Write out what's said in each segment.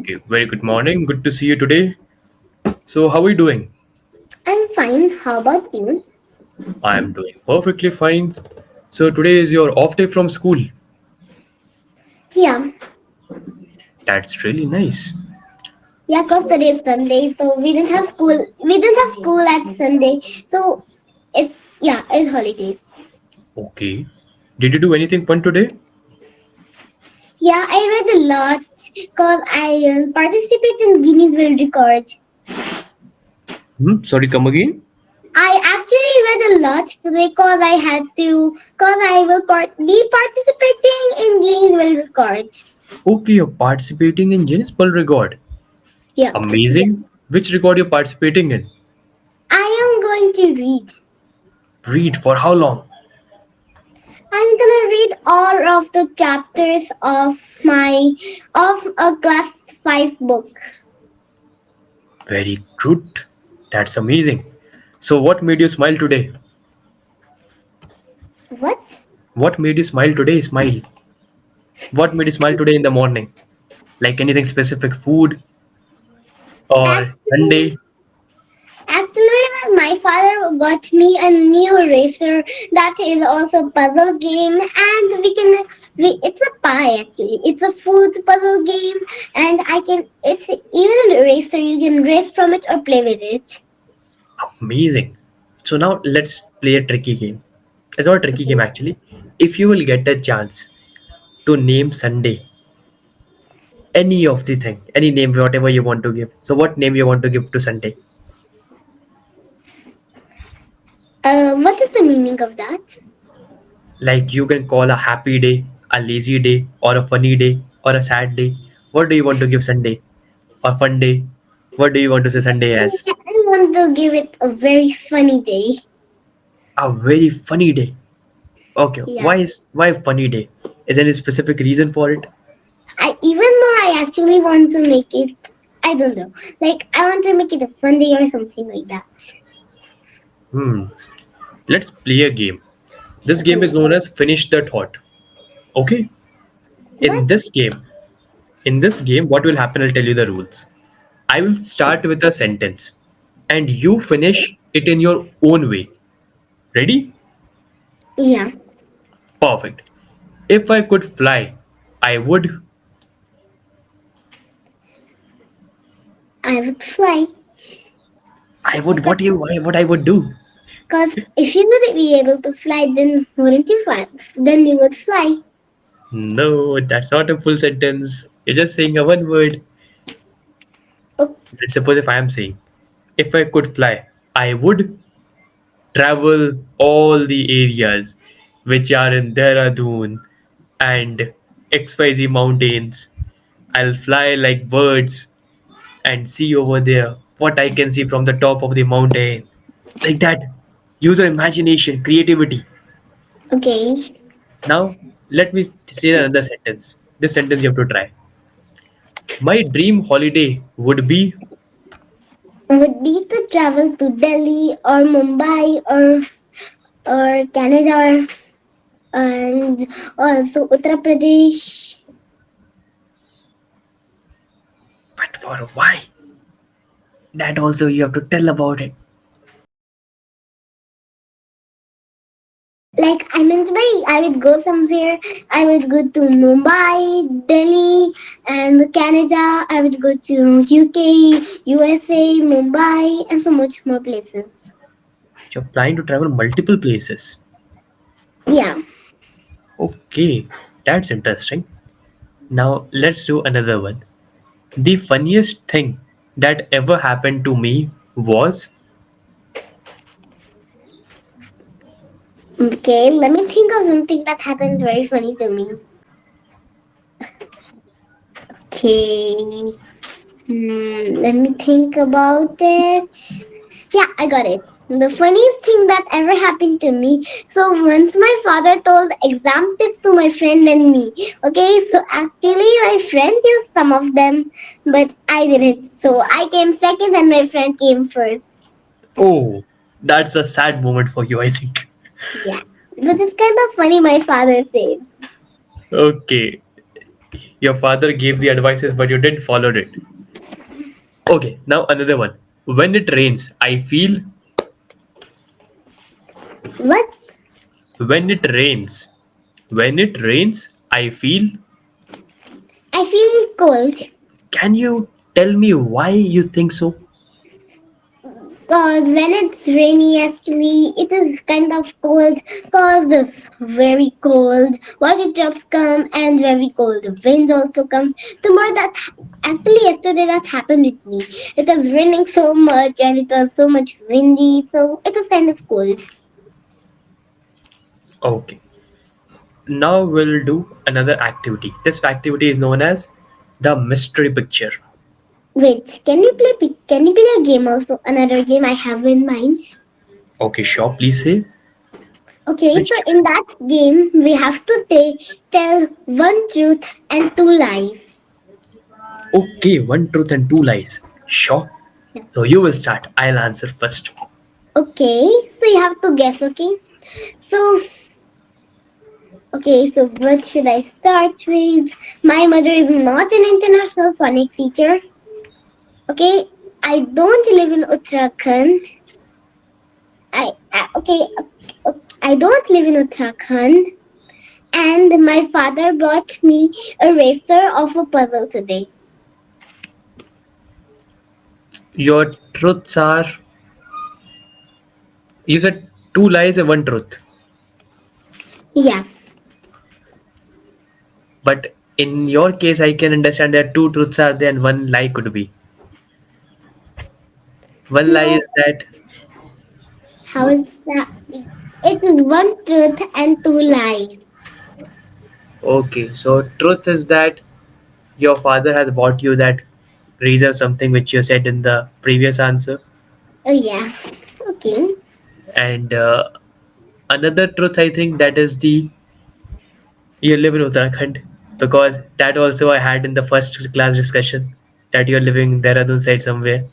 Okay, very good morning. Good to see you today. So, how are you doing? I'm fine. How about you? I am doing perfectly fine. So, today is your off day from school. Yeah, That's really nice. yeah, because today is Sunday, so we didn't have school. We didn't have school at Sunday, so it's it's holiday. Okay. Did you do anything fun today? Yeah, I read a lot because I participate in Guinness World Records. Sorry, come again? I actually read a lot today because I had to, because I will be participating in Guinness World Records. Okay, you're participating in Guinness World Record. Yeah, Amazing. Which record you're participating in? I am going to read. Read for how long? I'm gonna read all of the chapters of my of a class 5 book. Very good. That's amazing. So, what made you smile today? What? What made you smile today? Smile. What made you smile today in the morning? Like anything specific, food or Actually, Sunday? my father got me a new eraser that is also a puzzle game, and it's a pie actually. It's a food puzzle game, and I can. It's even an eraser. You can erase from it or play with it. Amazing. So now let's play a tricky game. It's not a tricky game Okay. actually. If you will get a chance to name Sunday, any of the thing, any name, whatever you want to give. So what name you want to give to Sunday? What is the meaning of that? Like you can call a happy day, a lazy day, or a funny day, or a sad day. What do you want to give Sunday? Or fun day? What do you want to say Sunday as? I want to give it a very funny day. A very funny day. Okay, Yeah. why funny day? Is there any specific reason for it? Even though I actually want to make it, I don't know. Like I want to make it a fun day or something like that. Hmm. Let's play a game. This game is Okay. known as Finish the Thought. Okay? In What? this game, what will happen? I'll tell you the rules. I will start with a sentence and you finish it in your own way. Ready? Yeah. Perfect. If I could fly, I would. I would fly. I would Because what you what I would do. if you would be able to fly, then wouldn't you fly? Then you would fly. No, that's not a full sentence. You're just saying a one word. Oh, Let's suppose if I am saying, if I could fly, I would travel all the areas which are in Dehradun and XYZ mountains. I'll fly like birds and see over there what I can see from the top of the mountain. Like that. Use your imagination, creativity. okay. Now, let me say another sentence. This sentence you have to try. My dream holiday would be. Would be to travel to Delhi or Mumbai or Canada and also Uttar Pradesh. But for why? That also you have to tell about it. Like I meant by I would go somewhere. I would go to Mumbai, Delhi, and Canada. I would go to UK, USA, Mumbai, and so much more places. You're planning to travel multiple places. Yeah. Okay, that's interesting. Now let's do another one. The funniest thing that ever happened to me was. Okay. Let me think of something that happened very funny to me. Okay. Let me think about it. Yeah, I got it. The funniest thing that ever happened to me. So once my father told exam tips to my friend and me. Okay, so actually my friend used some of them, but I didn't. So I came second and my friend came first. Oh, that's a sad moment for you, I think. Yeah, but it's kind of funny. My father said. Okay, Your father gave the advices, but you didn't follow it. Okay, now another one. When it rains, I feel. What? When it rains. When it rains, I feel. I feel cold. Can you tell me why you think so? Cause when it's rainy, actually, it is kind of cold. Cause it's very cold. Water drops come and very cold. The wind also comes. Tomorrow that actually yesterday that happened with me. It was raining so much and it was so much windy, so it was kind of cold. Okay. Now we'll do another activity. This activity is known as the mystery picture. Wait, can you play a game also? Another game I have in mind. Okay, sure. Please say Okay, which so game. in that game we have to tell one truth and two lies. Okay, one truth and two lies. Sure. So you will start. I'll answer first. Okay, so you have to guess, okay? So, okay, so what should I start with? My mother is not an international phonics teacher. Okay, I don't live in Uttarakhand. Okay, I don't live in Uttarakhand. And my father bought me a eraser of a puzzle today. Your truths are. You said two lies and one truth. Yeah. But in your case, I can understand that two truths are there and one lie could be. One lie No, is that. how is that? It is one truth and two lies. Okay, so truth is that your father has bought you that razor, something which you said in the previous answer. Oh yeah. Okay. And another truth, I think, that is the you live in Uttarakhand, because that also I had in the first class discussion that you're living in Dehradun side somewhere.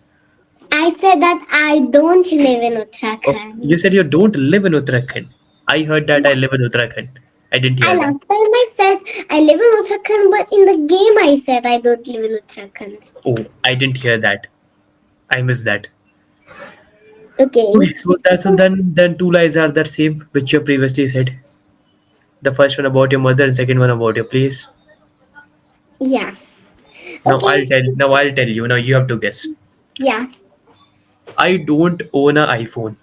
I said that I don't live in Oh, Uttarakhand. you said you don't live in Uttarakhand. I heard that I Yeah. live in Uttarakhand. I didn't I hear that. last time I said I live in Uttarakhand, but in the game I said I don't live in Uttarakhand. Oh, I didn't hear that. I missed that. Okay. Okay, so that's then two lies are that same which you previously said. The first one about your mother and second one about your place. Yeah. Now Okay. I'll tell you. Now you have to guess. Yeah. I don't own an iPhone.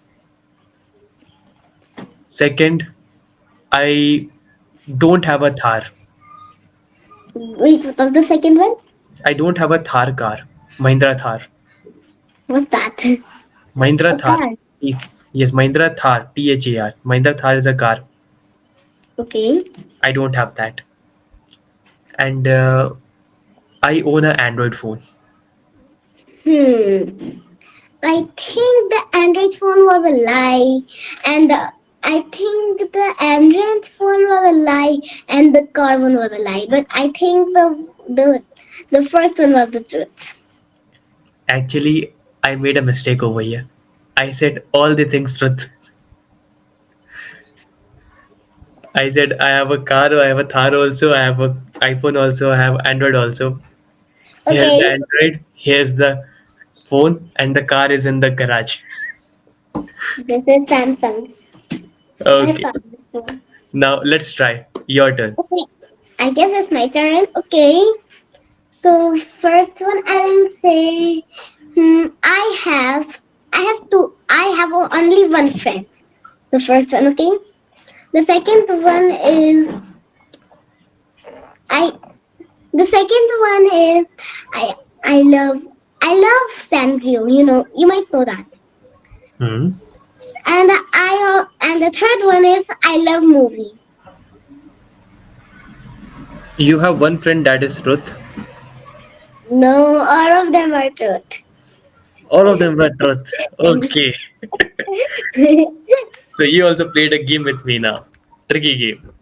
Second, I don't have a Thar. Wait, what was the second one? I don't have a Thar car. Mahindra Thar. What's that? Mahindra A Thar. car. Yes, Mahindra Thar. Thar. Mahindra Thar is a car. Okay. I don't have that. And I own an Android phone. Hmm. I think the Android phone was a lie, and I think the Android phone was a lie, and the car one was a lie. But I think the first one was the truth. Actually, I made a mistake over here. I said all the things truth. I said I have a car, I have a Thar also, I have a iPhone also, I have Android also. Here's the Okay, Android, here's the phone, and the car is in the garage. this is Samsung. My Okay, father's phone. now let's try. Your turn. Okay, I guess it's my turn. Okay, so first one I will say, I have only one friend. The first one, okay. The second one is I. The second one is I. I love. I love Sandview. You might know that. Hmm. And the third one is I love movies. You have one friend that is truth. No, all of them are truth. All of them were truth. Okay. So you also played a game with me now. Tricky game.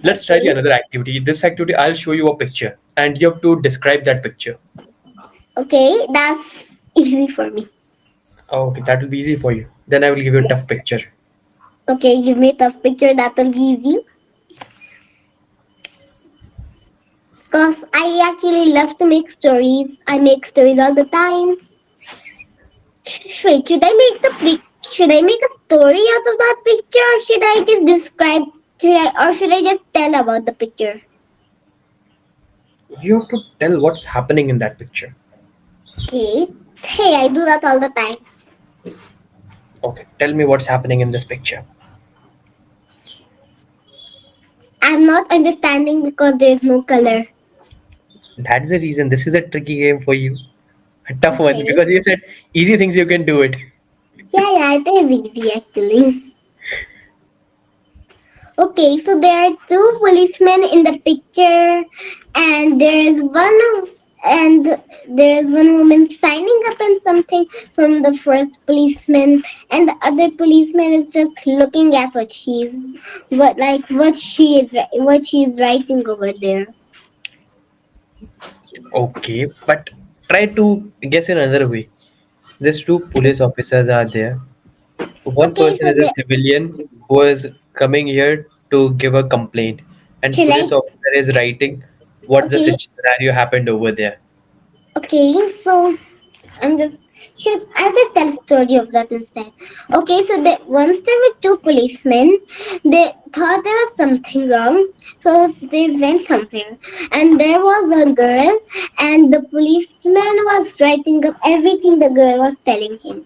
Let's try the Okay. another activity. This activity, I'll show you a picture and you have to describe that picture. Okay, that's easy for me. Okay, that will be easy for you. Then I will give you a Yeah. tough picture. Okay, you made a picture that will be easy. Cause I actually love to make stories. I make stories all the time. Wait, should I make a story out of that picture, or should I just describe? Or should I just tell about the picture? You have to tell what's happening in that picture. Okay. Hey, I do that all the time. Okay, tell me what's happening in this picture. I'm not understanding because there's no color. That's the reason this is a tricky game for you. A tough one Okay. because you said easy things you can do it. Yeah, yeah, it is easy actually. Okay, so there are two policemen in the picture, and and there is one woman signing up in something from the first policeman, and the other policeman is just looking at what she is writing over there. Okay, but try to guess in another way. There's two police officers are there. One Okay, person so is a civilian who is coming here to give a complaint, and shall I? police officer is writing what the Okay, scenario happened over there. okay, so I'm just I'll just tell a story of that instead. Okay, so once there were two policemen. They thought there was something wrong, so they went somewhere, and there was a girl, and the policeman was writing up everything the girl was telling him.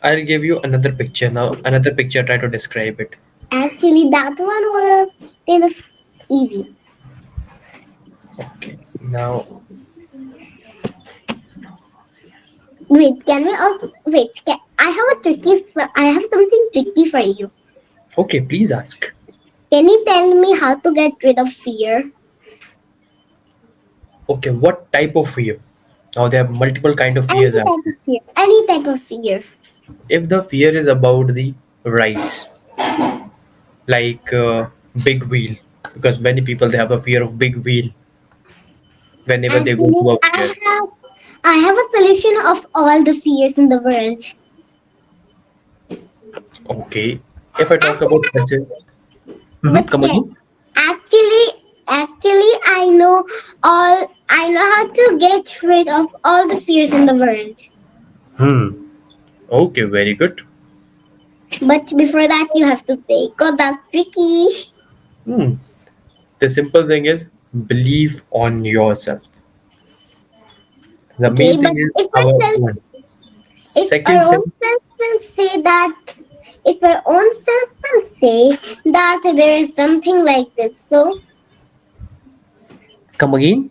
I'll give you another picture now. Another picture. Try to describe it. Actually, that one was kind of easy. Okay. Now, Wait, can we also wait? I have something tricky for you. okay. Please ask. Can you tell me how to get rid of fear? Okay, what type of fear? Now there are multiple kind of Any fears out type of there. fear. Any type of fear. If the fear is about the rights, like big wheel, because many people they have a fear of big wheel whenever they go Actually, to a fair. I have a solution of all the fears in the world. Okay, if I talk Actually, about specific, but come yeah, again. actually, actually, I know how to get rid of all the fears in the world. Hmm. Okay, very good. But before that, you have to say, cause that's tricky. Hmm. The simple thing is believe on yourself. The Okay, main but thing is our own. if our Second own thing, self will say that, if our own self will say that there is something like this, so come again.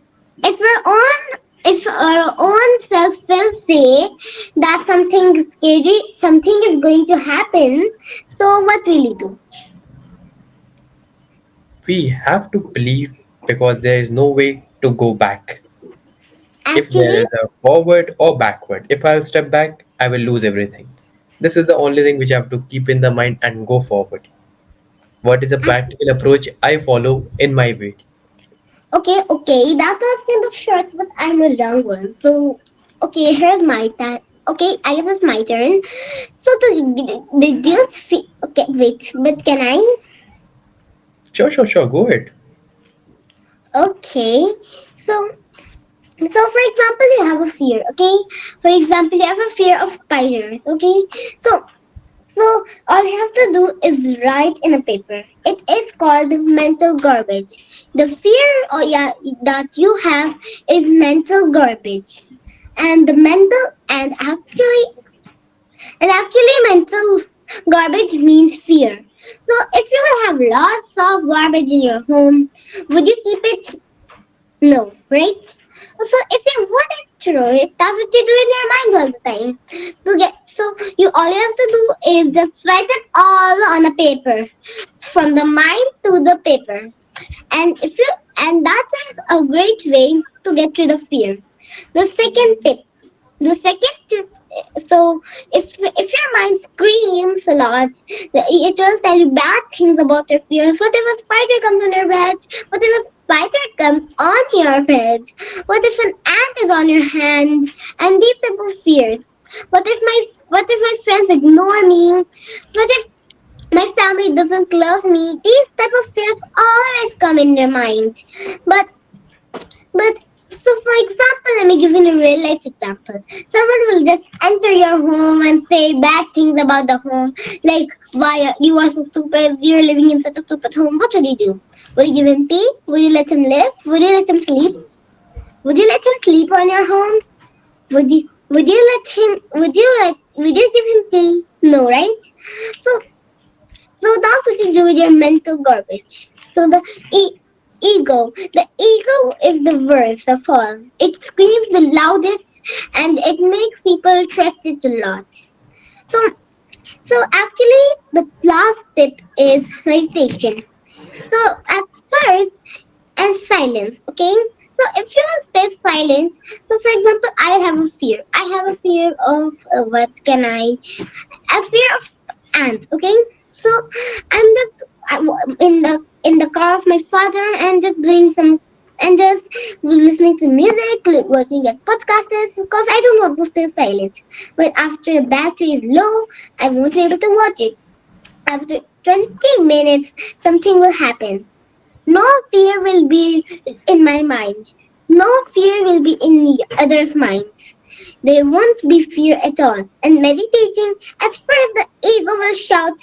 if our own self will say that something scary, something is going to happen, so what will you do? We have to believe because there is no way to go back. If there Actually, is a forward or backward, if I'll step back, I will lose everything. This is the only thing which I have to keep in the mind and go forward. What is a practical approach I follow in my way? okay, that was kind of short, but I'm a long one. So, okay, here's my time. Okay, I guess it's my turn. So to reduce okay, wait, but can I? Sure, sure, sure. Go ahead. Okay, so for example, you have a fear. Okay, for example, you have a fear of spiders. Okay, so all you have to do is write in a paper. It is called mental garbage. The fear, oh yeah, that you have is mental garbage, and the mental and actually mental garbage means fear. So if you will have lots of garbage in your home, would you keep it? No, right? So if you wouldn't throw it, that's what you do in your mind all the time. You all you have to do is just write it all on a paper, from the mind to the paper, and if you and that is a great way to get rid of fear. The second tip, the second tip. So if your mind screams a lot, it will tell you bad things about your fears. What if a spider comes on your bed? What if a spider comes on your bed? What if an ant is on your hand? And these type of fears. What if my friends ignore me? What if My family doesn't love me. These type of fears always come in their mind. But but so for example, let me give you a real life example. Someone will just enter your home and say bad things about the home, like why you are so stupid, you're living in such a stupid home. What would you do? Would you give him tea? Would you let him live? Would you let him sleep? Would you let him sleep on your home? Would you let him would you give him tea? No, right? So so that's what you do with your mental garbage. So the ego is the worst of all. It screams the loudest and it makes people trust it a lot. So, so actually, the last tip is meditation. So at first, and silence. Okay. So if you want to stay silent, so for example, I have a fear. I have a fear of what can I? A fear of ants. Okay, so I'm just in the car of my father and just doing some and just listening to music, working at podcasts because I don't want to stay silent. But after the battery is low, I won't be able to watch it. After 20 minutes, something will happen. No fear will be in my mind. No fear will be in the others' minds. There won't be fear at all. And meditating, at first the ego will shout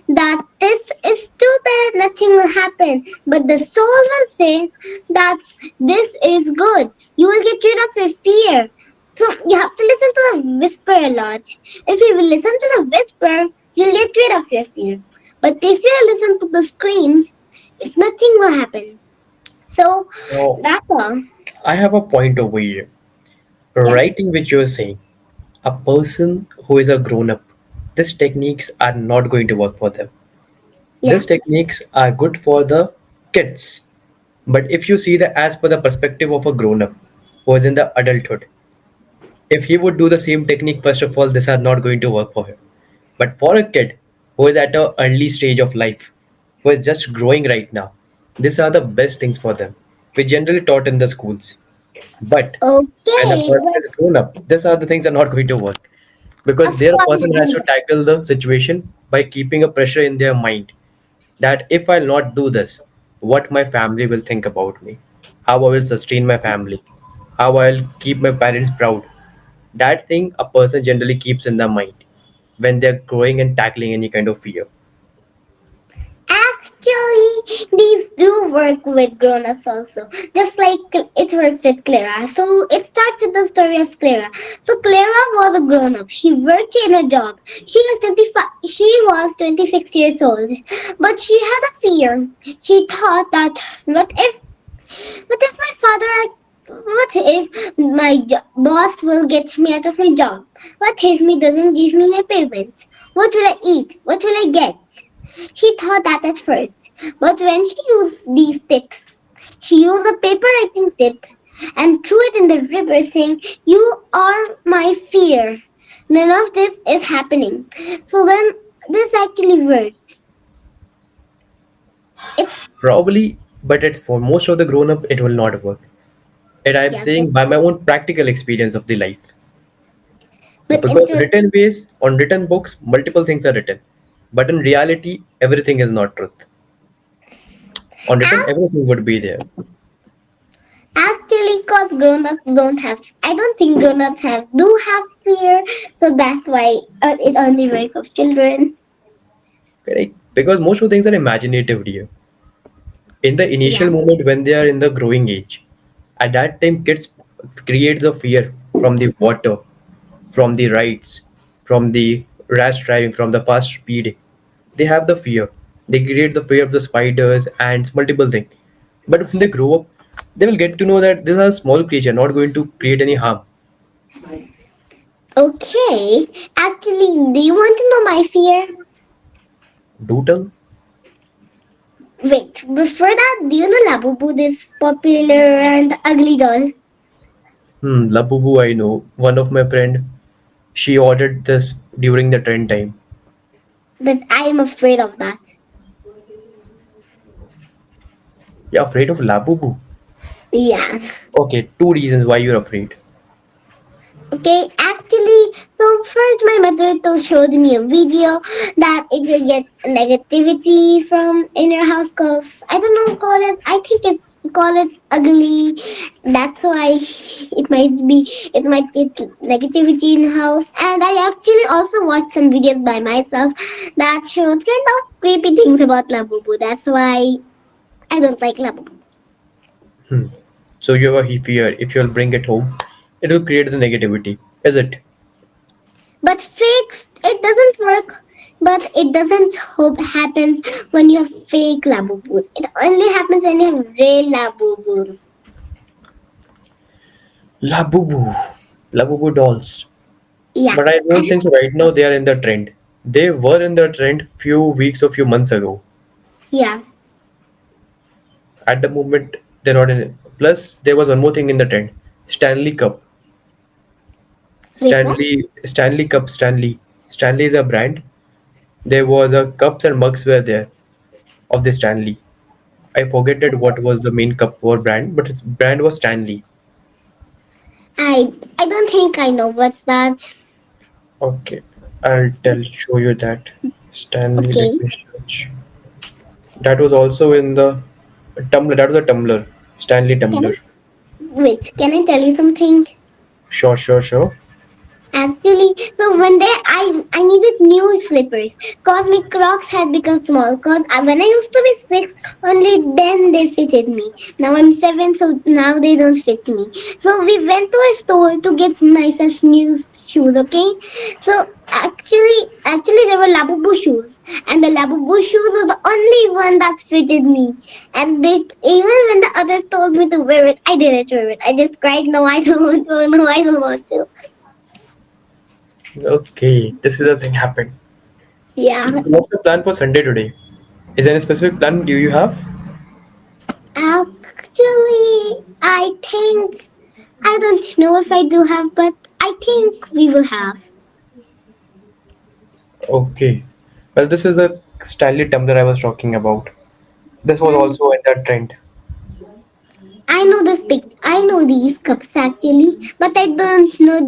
that this is stupid, nothing will happen. But the soul will think that this is good. You will get rid of your fear. So you have to listen to the whisper a lot. If you will listen to the whisper, you'll get rid of your fear. But if you listen to the screams, if nothing will happen. So Now, that's all. I have a point over here. Yeah, Right in which you're saying, a person who is a grown up, these techniques are not going to work for them. yeah. These techniques are good for the kids. But if you see the as per the perspective of a grown up who is in the adulthood, if he would do the same technique, first of all, these are not going to work for him. But for a kid who is at a early stage of life, who is just growing right now, these are the best things for them. We generally taught in the schools. But when a Okay, person but is grown up, these are the things are not going to work. Because of there a course person it has to will. tackle the situation by keeping a pressure in their mind that if I'll not do this, what my family will think about me, how I will sustain my family, how I'll keep my parents proud. That thing a person generally keeps in their mind when they're growing and tackling any kind of fear. Actually, these do work with grown-ups also, just like it works with Clara. So it starts with the story of Clara. So Clara was a grown-up. She worked in a job. She was 25. She was 26 years old, but she had a fear. She thought that what if my father, what if my boss will get me out of my job? What if he doesn't give me my payments? What will I eat? What will I get? She thought that at first. But when she used these tips, she used a paper writing tip and threw it in the river saying, "You are my fear. None of this is happening." So then this actually worked. It Probably, but it's for most of the grown up, it will not work. And I'm yes, but saying by my own practical experience of the life. it Because written ways, on written books, multiple things are written. But in reality, everything is not truth. On written, everything would be there. actually, cause grown-ups don't have. I don't think grown-ups do have fear, so that's why it only works for children. Correct? Because most of the things are imaginative here. In the Yeah. initial moment when they are in the growing age, at that time kids creates a fear from the water, from the rides, from the rash driving, from the fast speed. They have the fear. They create the fear of the spiders, ants, multiple things. But when they grow up, they will get to know that these are small creature, not going to create any harm. Okay. Actually, do you want to know my fear? Do tell. Wait, before that, do you know Labubu, this popular and ugly doll? Labubu, I know. One of my friend, she ordered this during the trend time. But I am afraid of that. You're afraid of Labubu? Yeah. Okay, two reasons why you're afraid. Okay, actually, so first my mother showed me a video that it will get negativity from in your house cause I don't know call it I think it's call it ugly. That's why it might get negativity in house. And I actually also watched some videos by myself that shows kind of creepy things about Labubu. That's why I don't like Labubu. Hmm. So you have a fear if you'll bring it home, it will create the negativity. Is it? But fake, it doesn't work. But it doesn't hope happens when you have fake labubus. It only happens when you have real labubus. Labubu. Labubu dolls. Yeah, But I don't think so right now they are in the trend. They were in the trend few weeks or few months ago. yeah. At the moment, they're not in it. Plus, there was one more thing in the trend. Stanley Cup. Wait, what? Stanley Cup, Stanley. Stanley is a brand. There was a cups and mugs were there of the Stanley. I forget it what was the main cup or brand, but its brand was Stanley. I don't think I know what's that. Okay, I'll show you that. Stanley, Okay. let me search. That was also in the tumbler. That was a tumbler. Stanley Can tumbler. I can I tell you something? Sure, sure, sure. Actually, so one day I needed new slippers cause my Crocs had become small. Cause when I used to be 6, only then they fitted me. Now I'm 7, so now they don't fit me. So we went to a store to get myself new shoes. Okay, so actually there were Labubu shoes, and the Labubu shoes were the only one that fitted me. And they even when the others told me to wear it, I didn't wear it. I just cried, no, I don't want to. No, I don't want to. Okay, this is the thing happened. Yeah, So what's the plan for Sunday today? Is there any specific plan do you have? actually, I think I don't know if I do have, but I think we will have. Okay. Well, this is a Stanley tumbler I was talking about. This was And also in that trend. I know these cups actually, but I don't know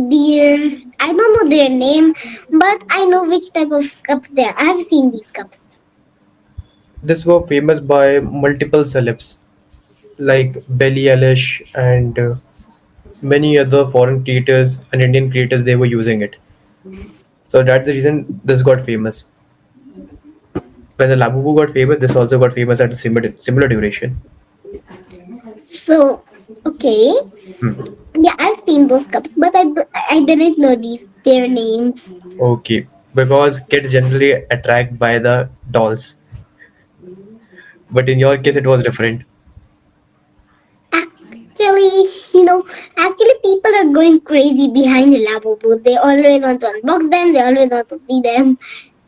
their name, but I know which type of cups they are. I have seen these cups. This were famous by multiple celebs like Billie Eilish and many other foreign creators and Indian creators. They were using it. So that's the reason this got famous. When the Labubu got famous, this also got famous at a similar duration. So, okay, Hmm. yeah, I've seen those cups, but I didn't know their names. Okay, because kids generally attract by the dolls, but in your case it was different. Actually, you know, actually people are going crazy behind the Labubus. They always want to unbox them. They always want to see them.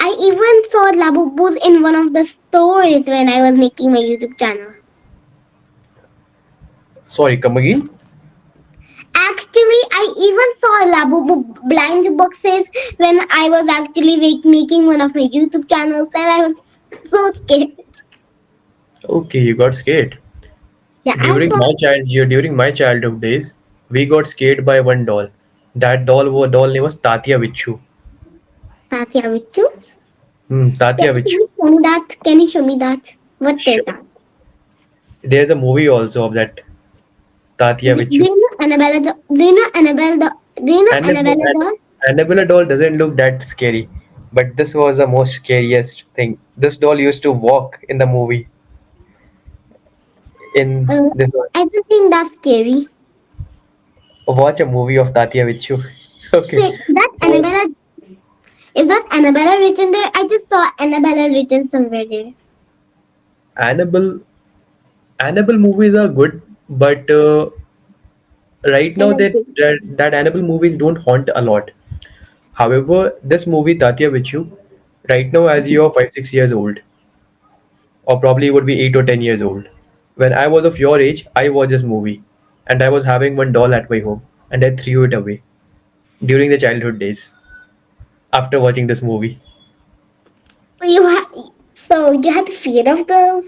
I even saw Labubus in one of the stores when I was making my YouTube channel. Sorry, come again. Actually, I even saw Labubu blind boxes when I was actually making one of my YouTube channels, and I was so scared. Okay, you got scared. Yeah, I saw During my childhood days, we got scared by one doll. That doll name was Tatia Vichu. Satya with you. Tatia Can Vichu. you show me that? Can you show me that? What is Sure. that? There's a movie also of that Tatia Do Vichu. you know Annabella? Do you know Annabelle? Do you know Annabella Annabelle, doll? Annabella doll doesn't look that scary, but this was the most scariest thing. This doll used to walk in the movie. In Uh, this one, I don't think that's scary. watch a movie of Tatia Vichu. Okay, Wait, that so Annabella is that Annabella written there? I just saw Annabella written somewhere there. Annabelle, Annabelle movies are good, but right I now like it. that Annabelle movies don't haunt a lot. However, this movie Tatia Vichu, right now as you're 5 6 years old, or probably would be 8 or 10 years old. When I was of your age, I watched this movie, and I was having one doll at my home, and I threw it away during the childhood days after watching this movie. So you had fear of those?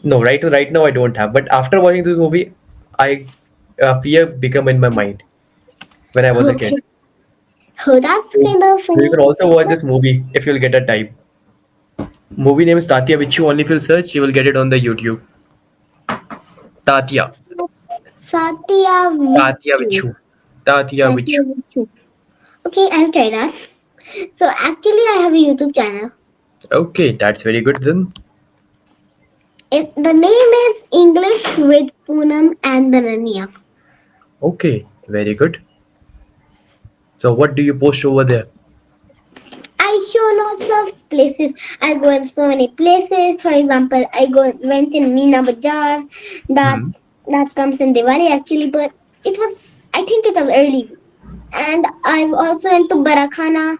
No, right now I don't have, but after watching this movie, I fear become in my mind when I was a Okay. kid. Oh, that's So kind of so you funny. can also watch this movie if you'll get a time. Movie name is Tatya Vichu. Only if you'll search, you will get it on the YouTube. Tatya. Satya Tatya Vichu. Vichu. Tatya Satya Vichu. Vichu. Okay, I'll try that. So actually, I have a YouTube channel. Okay, that's very good then. The name is English with Poonam and Dhananya. Okay, very good. So what do you post over there? I show lots of places. I go in so many places. For example, went in Meena Bazaar. That Hmm. that comes in Diwali actually, but it was I think it was early. And I've also went to Barakhana.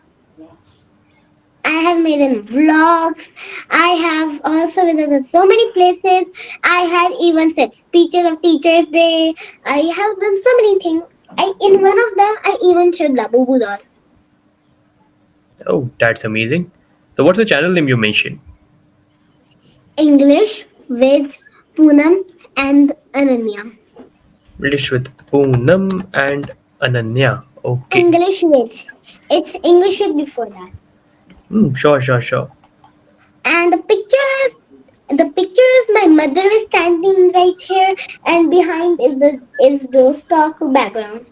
I have made in vlogs. I have also visited so many places. I had even said speeches of Teachers Day. I have done so many things. In one of them, I even showed Labubu doll. Oh, that's amazing. So what's the channel name you mentioned? English with Poonam and Ananya. English with Poonam and Ananya. Okay. English with. It's English with before that. Sure, sure, sure. And the picture is my mother is standing right here, and behind is the stock background.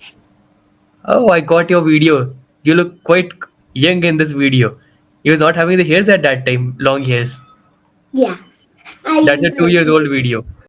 Oh, I got your video. You look quite young in this video. He was not having the hairs at that time, long hairs. Yeah, I That's a used 2 years it. old video.